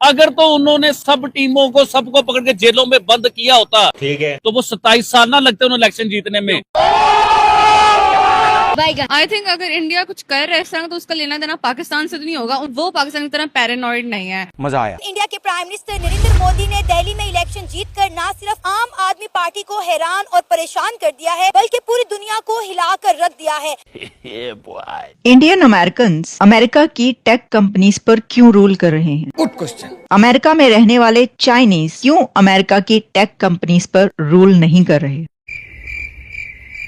अगर तो उन्होंने सब टीमों को सबको पकड़ के जेलों में बंद किया होता, ठीक है, तो वो 27 साल ना लगते उन्हें इलेक्शन जीतने में। आई थिंक अगर इंडिया कुछ कर रहा है इस तरह तो उसका लेना देना पाकिस्तान से तो नहीं होगा। वो पाकिस्तान की तरह पैरानॉइड नहीं है। मजा आया। इंडिया के प्राइम मिनिस्टर नरेंद्र मोदी ने दिल्ली में इलेक्शन जीतकर न सिर्फ आम आदमी पार्टी को हैरान और परेशान कर दिया है, बल्कि पूरी दुनिया को हिलाकर रख दिया है। इंडियन अमेरिकन अमेरिका की टेक कंपनीज पर क्यों रूल कर रहे हैं? Good question. अमेरिका में रहने वाले चाइनीज क्यों अमेरिका की टेक कंपनीज पर रूल नहीं कर रहे?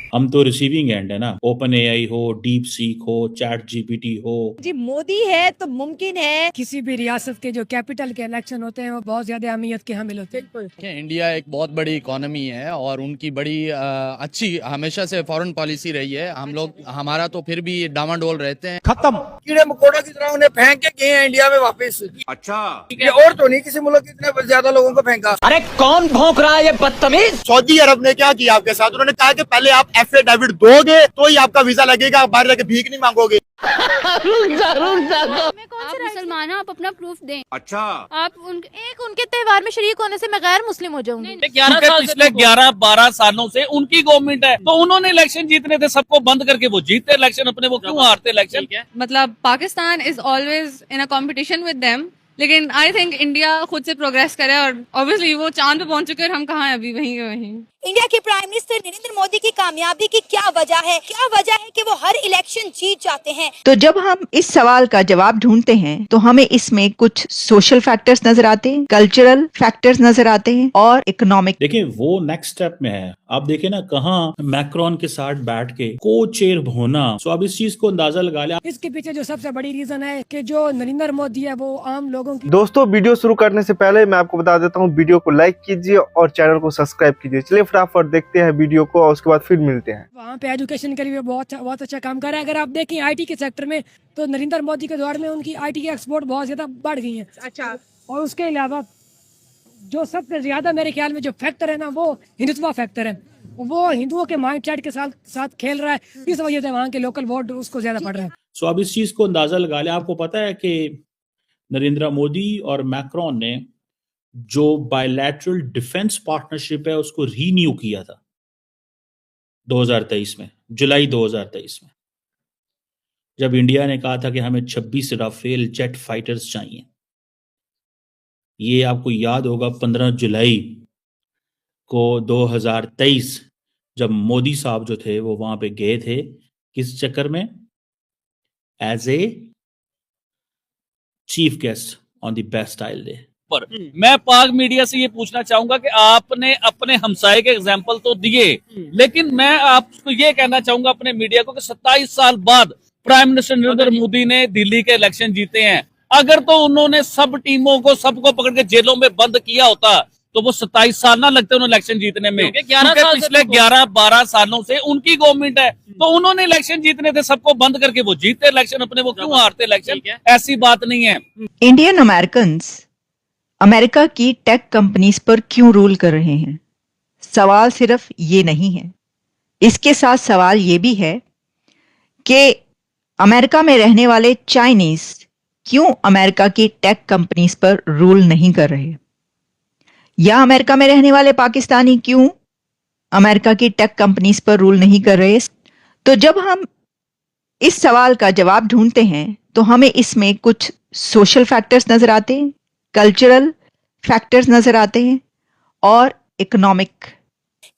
हम तो रिसीविंग एंड है ना, ओपन एआई हो, डीप सीक हो, चैट जीपीटी हो। जी मोदी है तो मुमकिन है किसी भी रियासत के जो कैपिटल के इलेक्शन होते हैं वो बहुत ज्यादा अहमियत के हामिल होते हैं। इंडिया एक बहुत बड़ी इकोनॉमी है और उनकी बड़ी अच्छी हमेशा से फॉरेन पॉलिसी रही है। हम लोग हमारा तो फिर भी डामाडोल रहते हैं। खत्म। कीड़े मकोड़ों की तरह उन्हें फेंक के गए हैं इंडिया में वापस। अच्छा। ये और तो नहीं किसी मुल्क इतने ज्यादा लोगों को फेंका। अरे कौन भौंक रहा है ये बदतमीज? सऊदी अरब ने क्या किया आपके साथ? उन्होंने कहा कि पहले आप एफिडेविट दोगे तो ही आपका वीजा लगेगा, आप बाहर जाके भीख नहीं मांगोगे। आप मुसलमान हो, आप अपना प्रूफ दें। अच्छा। आप उनके त्योहार में शरीक होने से मैं गैर मुस्लिम हो जाऊंगी। 11 पिछले 11-12 सालों से उनकी गवर्नमेंट है, तो उन्होंने इलेक्शन जीतने थे, सबको बंद करके वो जीतते इलेक्शन अपने, वो क्यों हारते इलेक्शन? मतलब Pakistan is always in a competition with them, लेकिन आई थिंक इंडिया खुद से प्रोग्रेस करे और ऑब्वियसली वो चांद पे पहुंच चुके हैं, हम कहाँ हैं अभी, वहीं के वहीं। इंडिया के प्राइम मिनिस्टर नरेंद्र मोदी की कामयाबी की क्या वजह है? क्या वजह है कि वो हर इलेक्शन जीत जाते हैं? तो जब हम इस सवाल का जवाब ढूंढते हैं तो हमें इसमें कुछ सोशल फैक्टर्स नजर आते हैं, कल्चरल फैक्टर्स नजर आते हैं और इकोनॉमिक। देखिए वो नेक्स्ट स्टेप में है। आप देखिए ना, कहाँ मैक्रोन के साथ बैठ के को चेयर होना। सो अब इस चीज को अंदाजा लगा लिया। इसके पीछे जो सबसे बड़ी रीजन है कि जो नरेंद्र मोदी है वो आम लोगों की। दोस्तों वीडियो शुरू करने से पहले मैं आपको बता देता हूँ, वीडियो को लाइक कीजिए और चैनल को सब्सक्राइब कीजिए। चलिए फटाफट देखते हैं वीडियो को और उसके बाद फिर मिलते हैं। वहाँ पे एजुकेशन के लिए बहुत अच्छा काम कर रहा है। अगर आप देखें आईटी के सेक्टर में तो नरेंद्र मोदी के दौर में उनकी आईटी की एक्सपोर्ट बहुत ज्यादा बढ़ गई है। अच्छा। और उसके अलावा जो सबसे ज्यादा मेरे ख्याल में जो फैक्टर है ना वो हिंदुत्व फैक्टर है। वो हिंदुओं के माइंडसेट के साथ खेल रहा है, इस वजह से वहाँ के लोकल वोट उसको ज्यादा पड़ रहा है। सो अब इस चीज को अंदाजा लगा लिया। आपको पता है कि नरेंद्र मोदी और मैक्रोन ने जो बायलैटरल डिफेंस पार्टनरशिप है उसको रीन्यू किया था 2023 में, जुलाई 2023 में, जब इंडिया ने कहा था कि हमें 26 राफेल जेट फाइटर्स चाहिए। ये आपको याद होगा 15 जुलाई को 2023 जब मोदी साहब जो थे वो वहां पे गए थे, किस चक्कर में? As a chief guest on the best style day पर। मैं पाक मीडिया से ये पूछना चाहूंगा कि आपने अपने हमसाये के एग्जाम्पल तो दिए, लेकिन मैं आपको ये कहना चाहूंगा अपने मीडिया को कि 27 साल बाद प्राइम मिनिस्टर नरेंद्र मोदी ने दिल्ली के इलेक्शन जीते हैं। अगर तो उन्होंने सब टीमों को सबको पकड़ के जेलों में बंद किया होता तो वो 27 साल ना लगते उन्हें इलेक्शन जीतने में। पिछले 11-12 सालों से उनकी गवर्नमेंट है, तो उन्होंने इलेक्शन जीतने थे, सबको बंद करके वो जीतते इलेक्शन अपने, वो क्यों हारते इलेक्शन? ऐसी बात नहीं है। इंडियन अमेरिकन अमेरिका की टेक कंपनीज पर क्यों रूल कर रहे हैं? सवाल सिर्फ ये नहीं है, इसके साथ सवाल ये भी है कि अमेरिका में रहने वाले चाइनीज क्यों अमेरिका की टेक कंपनीज पर रूल नहीं कर रहे, या अमेरिका में रहने वाले पाकिस्तानी क्यों अमेरिका की टेक कंपनीज पर रूल नहीं कर रहे। तो जब हम इस सवाल का जवाब ढूंढते हैं तो हमें इसमें कुछ सोशल फैक्टर्स नजर आते हैं, कल्चरल फैक्टर्स नजर आते हैं और इकोनॉमिक।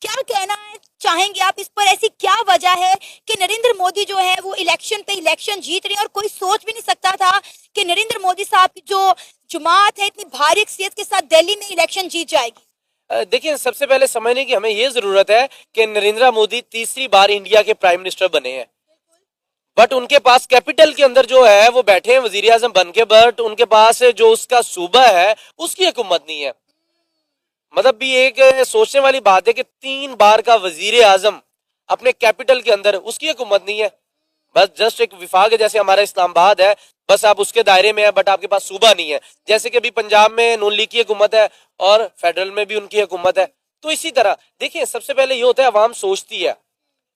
क्या कहना है चाहेंगे आप इस पर? ऐसी क्या वजह है कि नरेंद्र मोदी जो है वो इलेक्शन पे इलेक्शन जीत रहे हैं और कोई सोच भी नहीं सकता था कि नरेंद्र मोदी साहब की जो जमात है इतनी भारी अक्सरियत के साथ दिल्ली में इलेक्शन जीत जाएगी? देखिए, सबसे पहले समझने की हमें ये जरूरत है कि नरेंद्र मोदी तीसरी बार इंडिया के प्राइम मिनिस्टर बने हैं, बट उनके पास कैपिटल के अंदर जो है वो बैठे हैं वजीर आजम बन के, बट उनके पास जो उसका सूबा है उसकी हुकूमत नहीं है। मतलब भी एक सोचने वाली बात है कि 3 बार का वजीर आजम अपने कैपिटल के अंदर, उसकी हुकूमत नहीं है। बस जस्ट एक विफाक है, जैसे हमारा इस्लामाबाद है, बस आप उसके दायरे में है, बट आपके पास सूबा नहीं है। जैसे कि अभी पंजाब में नून लीग की हुकूमत है और फेडरल में भी उनकी हुकूमत है। तो इसी तरह देखिए, सबसे पहले ये होता है अवाम सोचती है,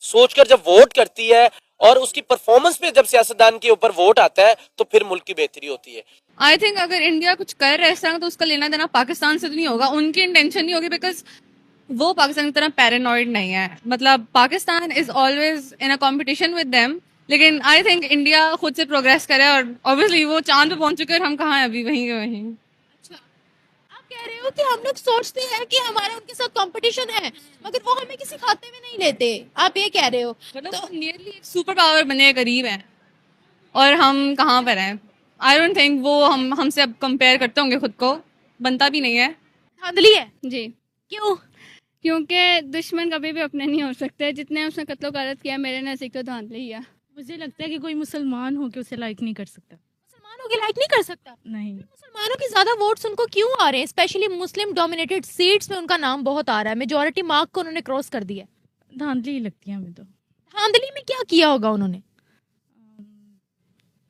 सोचकर जब वोट करती है और उसकी परफॉर्मेंस पे जब सियासतदान के ऊपर वोट आता है तो फिर मुल्क की बेहतरी होती है। आई थिंक अगर इंडिया कुछ कर रहा है इस तरह तो उसका लेना देना पाकिस्तान से तो नहीं होगा, उनकी इंटेंशन नहीं होगी, बिकॉज वो पाकिस्तान की तरह पैरानॉइड नहीं है. मतलब Pakistan is always in a competition with them, लेकिन आई थिंक इंडिया खुद से प्रोग्रेस करे और ऑब्वियसली वो चांद पे पहुंच चुके हैं और हम कहाँ हैं अभी वहीं के वहीं. आप कह रहे हो कि हम लोग सोचते हैं कि हमारा उनके साथ कंपटीशन है, मगर वो हमें किसी खाते में नहीं लेते, आप ये कह रहे हो. मतलब नियरली सुपर पावर बनने के करीब है और हम कहाँ पर हैं. आई डोंट थिंक वो हमसे अब कंपेयर करते होंगे खुद को, बनता भी नहीं है. धांधली है जी, क्यों? क्योंकि दुश्मन कभी भी अपने नहीं हो सकते. जितने उसने कत्लो गारत किया मेरे नज़दीक तो धांधली है. मुझे लगता है कि कोई मुसलमान हो के उसे लाइक नहीं कर सकता. मुसलमानों के लाइक नहीं कर सकता? नहीं. मुसलमानों के ज्यादा वोट्स उनको क्यों आ रहे हैं? स्पेशली मुस्लिम डोमिनेटेड सीट्स में उनका नाम बहुत आ रहा है, मेजॉरिटी मार्क को उन्होंने क्रॉस कर दिया. धांधली लगती है हमें तो. धांधली में क्या किया होगा उन्होंने?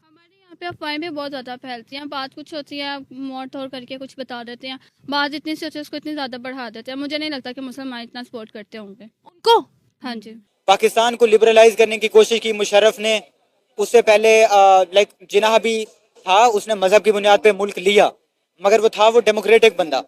हमारे यहाँ पे अफवाहें भी बहुत ज़्यादा फैलती हैं. बात कुछ होती है मोड़ तोड़ करके कुछ बता देते हैं, बात इतनी सी होती है उसको इतनी ज़्यादा बढ़ा देते हैं. मुझे नहीं लगता कि मुसलमान इतना सपोर्ट करते होंगे उनको. हाँ जी. पाकिस्तान को लिबरलाइज करने की कोशिश की मुशर्रफ ने. उससे पहले जिन्ना भी था उसने मजहब की बुनियाद पे मुल्क लिया, मगर वो था वो डेमोक्रेटिक बंदा.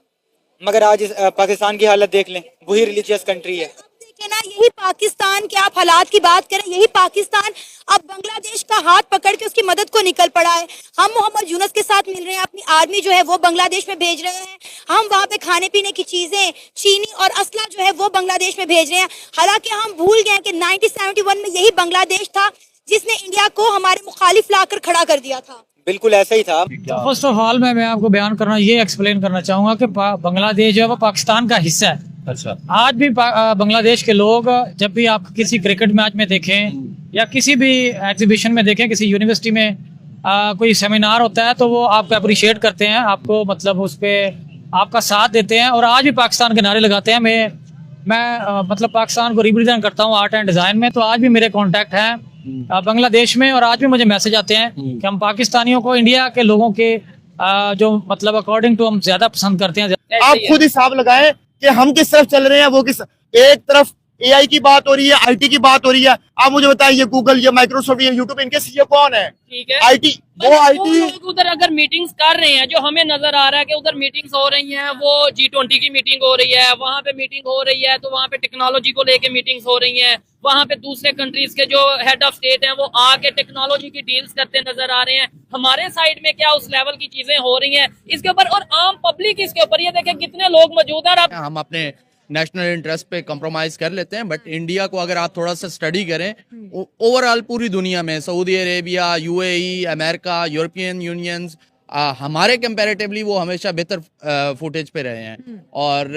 मगर आज पाकिस्तान की हालत देख लें, वही रिलीजियस कंट्री है. देखें ना, यही पाकिस्तान के आप हालात की बात करें, यही पाकिस्तान अब बांग्लादेश का हाथ पकड़ के उसकी मदद को निकल पड़ा है. हम मोहम्मद यूनुस के साथ मिल रहे हैं, अपनी आर्मी जो है वो बांग्लादेश में भेज रहे हैं. हम वहाँ पे खाने पीने की चीजें, चीनी और असला जो है वो बांग्लादेश में भेज रहे हैं. हालांकि हम भूल गए कि 1971 में यही बांग्लादेश था जिसने इंडिया को हमारे मुखालिफ लाकर खड़ा कर दिया था. बिल्कुल ऐसा ही था. फर्स्ट ऑफ ऑल मैं आपको बयान करना ये एक्सप्लेन करना चाहूंगा कि बांग्लादेश जो है वो पाकिस्तान का हिस्सा है. अच्छा. आज भी बांग्लादेश के लोग जब भी आप किसी क्रिकेट मैच में देखें या किसी भी एग्जीबिशन में देखें, किसी यूनिवर्सिटी में कोई सेमिनार होता है तो वो आपको अप्रिशिएट करते हैं, आपको मतलब उस पर आपका साथ देते हैं और आज भी पाकिस्तान के नारे लगाते हैं. मैं मतलब पाकिस्तान को रिप्रेजेंट करता हूँ आर्ट एंड डिज़ाइन में, तो आज भी मेरे कॉन्टैक्ट हैं बांग्लादेश में और आज भी मुझे मैसेज आते हैं कि हम पाकिस्तानियों को इंडिया के लोगों के जो मतलब अकॉर्डिंग टू हम ज्यादा पसंद करते हैं. आप खुद हिसाब लगाएं कि हम किस तरफ चल रहे हैं, वो किस. एक तरफ एआई की बात हो रही है, आईटी की बात हो रही है. आप मुझे बताएं, ये गूगल, ये माइक्रोसॉफ्ट, ये यूट्यूब, इनके सीईओ कौन है? ठीक है. आईटी, वो आईटी उधर अगर मीटिंग्स कर रहे हैं, जो हमें नजर आ रहा है कि उधर मीटिंग्स हो रही हैं, वो G20 की मीटिंग हो रही है, वहाँ पे मीटिंग हो रही है, तो वहाँ पे टेक्नोलॉजी को लेके मीटिंग्स हो रही हैं. वहाँ पे दूसरे कंट्रीज के जो हेड ऑफ स्टेट हैं वो आके टेक्नोलॉजी की डील्स करते नजर आ रहे हैं. हमारे साइड में क्या उस लेवल की चीजें हो रही हैं इसके ऊपर, और आम पब्लिक इसके ऊपर, ये देखें कितने लोग मौजूद हैं. हम अपने नेशनल इंटरेस्ट पे कॉम्प्रोमाइज कर लेते हैं, बट इंडिया को अगर आप थोड़ा सा स्टडी करें ओवरऑल पूरी दुनिया में, Saudi Arabia, UAE, America, European unions, हमारे कंपैरेटिवली वो हमेशा बेहतर फुटेज पे रहे हैं. और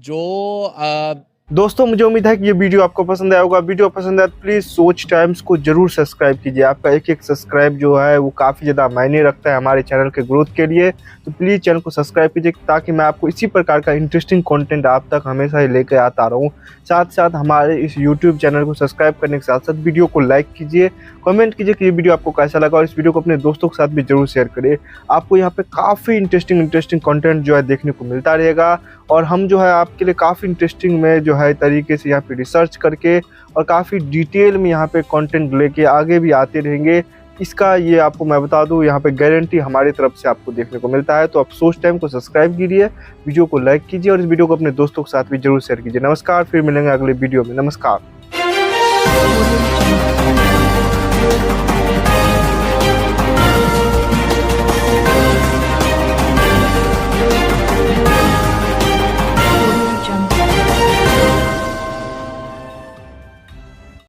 जो दोस्तों मुझे उम्मीद है कि ये वीडियो आपको पसंद आया होगा. वीडियो पसंद आया तो प्लीज़ सोच टाइम्स को जरूर सब्सक्राइब कीजिए. आपका एक एक सब्सक्राइब जो है वो काफ़ी ज़्यादा मायने रखता है हमारे चैनल के ग्रोथ के लिए. तो प्लीज़ चैनल को सब्सक्राइब कीजिए ताकि मैं आपको इसी प्रकार का इंटरेस्टिंग कंटेंट आप तक हमेशा ही लेकर आता रहूँ. साथ साथ हमारे इस यूट्यूब चैनल को सब्सक्राइब करने के साथ साथ वीडियो को लाइक कीजिए, कमेंट कीजिए कि ये वीडियो आपको कैसा लगा और इस वीडियो को अपने दोस्तों के साथ भी जरूर शेयर करिए. आपको यहाँ पे काफ़ी इंटरेस्टिंग कंटेंट जो है देखने को मिलता रहेगा और हम जो है आपके लिए काफ़ी इंटरेस्टिंग में जो है तरीके से यहाँ पे रिसर्च करके और काफ़ी डिटेल में यहाँ पे कंटेंट लेके आगे भी आते रहेंगे. इसका ये आपको मैं बता दूं, यहाँ पे गारंटी हमारी तरफ से आपको देखने को मिलता है. तो आप सोच टाइम को सब्सक्राइब कीजिए, वीडियो को लाइक कीजिए और इस वीडियो को अपने दोस्तों के साथ भी जरूर शेयर कीजिए. नमस्कार, फिर मिलेंगे अगले वीडियो में. नमस्कार.